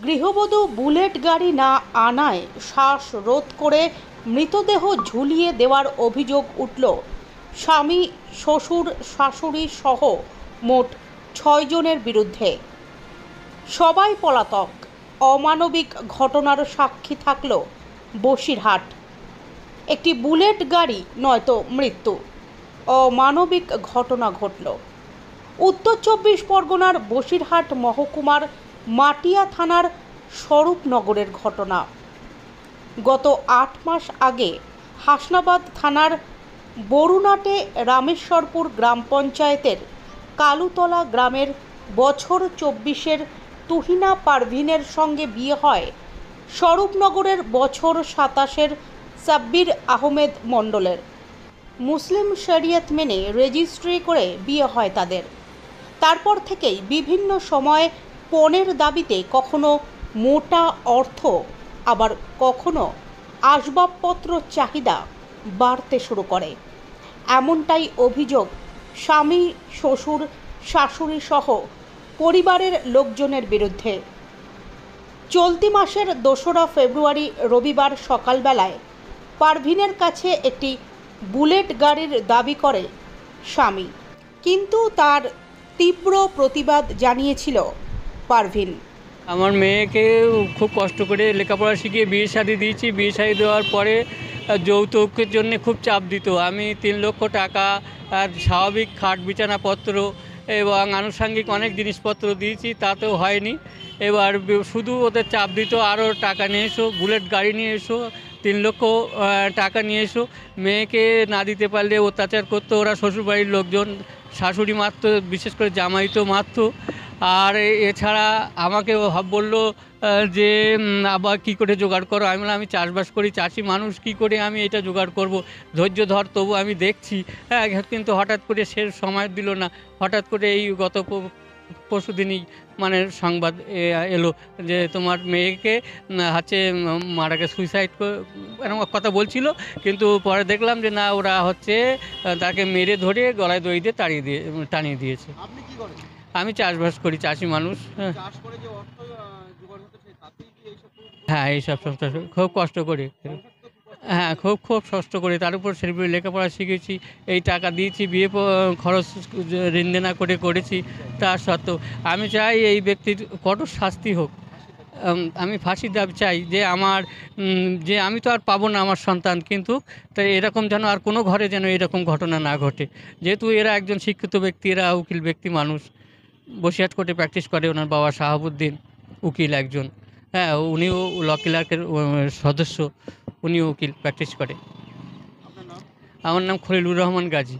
গৃহবধূ বুলেট গাড়ি না আনায় শ্বাসরোধ করে মৃতদেহ ঝুলিয়ে দেওয়ার অভিযোগ উঠল স্বামী, শ্বশুর, শাশুড়ি সহ মোট ৬ জনের বিরুদ্ধে। সবাই পলাতক। অমানবিক ঘটনার সাক্ষী থাকল বসিরহাট। একটি বুলেট গাড়ি নয়তো মৃত্যু। অমানবিক ঘটনা ঘটল উত্তর ২৪ পরগনার বসিরহাট মহকুমার মাটিয়া থানার স্বরূপনগরের ঘটনা। গত ৮ মাস আগে হাসনাবাদ থানার বরুণাটে রামেশ্বরপুর গ্রাম পঞ্চায়েতের কালুতলা গ্রামের বছর ২৪-এর তুহিনা পারভিনের সঙ্গে বিয়ে হয় স্বরূপনগরের বছর ২৭-এর সাব্বির আহমেদ মণ্ডলের। মুসলিম শরিয়ত মেনে রেজিস্ট্রি করে বিয়ে হয় তাদের। তারপর থেকেই বিভিন্ন সময় পণের দাবিতে কখনো মোটা অর্থ, আবার কখনো আসবাবপত্র চাহিদা বাড়তে শুরু করে। এমনটাই অভিযোগ স্বামী, শ্বশুর, শাশুড়ি সহ পরিবারের লোকজনের বিরুদ্ধে। চলতি মাসের ২রা ফেব্রুয়ারি রবিবার সকালবেলায় পারভিনের কাছে একটি বুলেট গাড়ির দাবি করে স্বামী, কিন্তু তার তীব্র প্রতিবাদ জানিয়েছিল পারভিন। আমার মেয়েকে খুব কষ্ট করে লেখাপড়া শিখিয়ে বিয়ে শাদী দিয়েছি। বিয়ে শাদী দেওয়ার পরে যৌতুকের জন্য খুব চাপ দিত। আমি ৩ লক্ষ টাকা আর স্বাভাবিক খাট বিছানাপত্র এবং আনুষঙ্গিক অনেক জিনিসপত্র দিয়েছি, তাতেও হয়নি। এবার শুধু ওদের চাপ দিত, আরও টাকা নিয়ে এসো, বুলেট গাড়ি নিয়ে এসো, ৩ লক্ষ টাকা নিয়ে এসো। মেয়েকে না দিতে পারলে অত্যাচার করতো ওরা, শ্বশুরবাড়ির লোকজন, শাশুড়ি মারতো, বিশেষ করে জামাই তো মারতো। আর এছাড়া আমাকে বললো যে আবার কী করে জোগাড় করো। আমি বললাম আমি চাষবাস করি, চাষি মানুষ, কী করে আমি এটা জোগাড় করব, ধৈর্য ধর, তবু আমি দেখছি। হ্যাঁ, কিন্তু হঠাৎ করে সে সময় দিল না। হঠাৎ করে এই গত পরশু দিনই মানে সংবাদ এলো যে তোমার মেয়েকে হচ্ছে মারা গেছে, সুইসাইড এরকম কথা বলছিল। কিন্তু পরে দেখলাম যে না, ওরা হচ্ছে তাকে মেরে ধরে গলায় দড়ি দিয়ে টানিয়ে দিয়েছে। আমি চাষবাস করি, চাষি মানুষ। হ্যাঁ, এইসব খুব কষ্ট করি। হ্যাঁ, খুব কষ্ট করি। তার উপর সেরকম লেখাপড়া শিখেছি, এই টাকা দিয়েছি, বিয়ে খরচ ঋণ দেনা করে করেছি। তা সত্ত্বেও আমি চাই এই ব্যক্তির কঠোর শাস্তি হোক। আমি ফাঁসি দাবি চাই যে আমি তো আর পাবো না আমার সন্তান, কিন্তু তাই এরকম যেন আর কোনো ঘরে যেন এরকম ঘটনা না ঘটে। যেহেতু এরা একজন শিক্ষিত ব্যক্তি, এরা উকিল ব্যক্তি মানুষ, বসিরহাট কোর্টে প্র্যাকটিস করে। ওনার বাবা শাহাবুদ্দিন উকিল একজন। হ্যাঁ, উনিও ল ক্লার্কের সদস্য, উনিও উকিল প্র্যাকটিস করে। আমার নাম খলিলুর রহমান গাজী।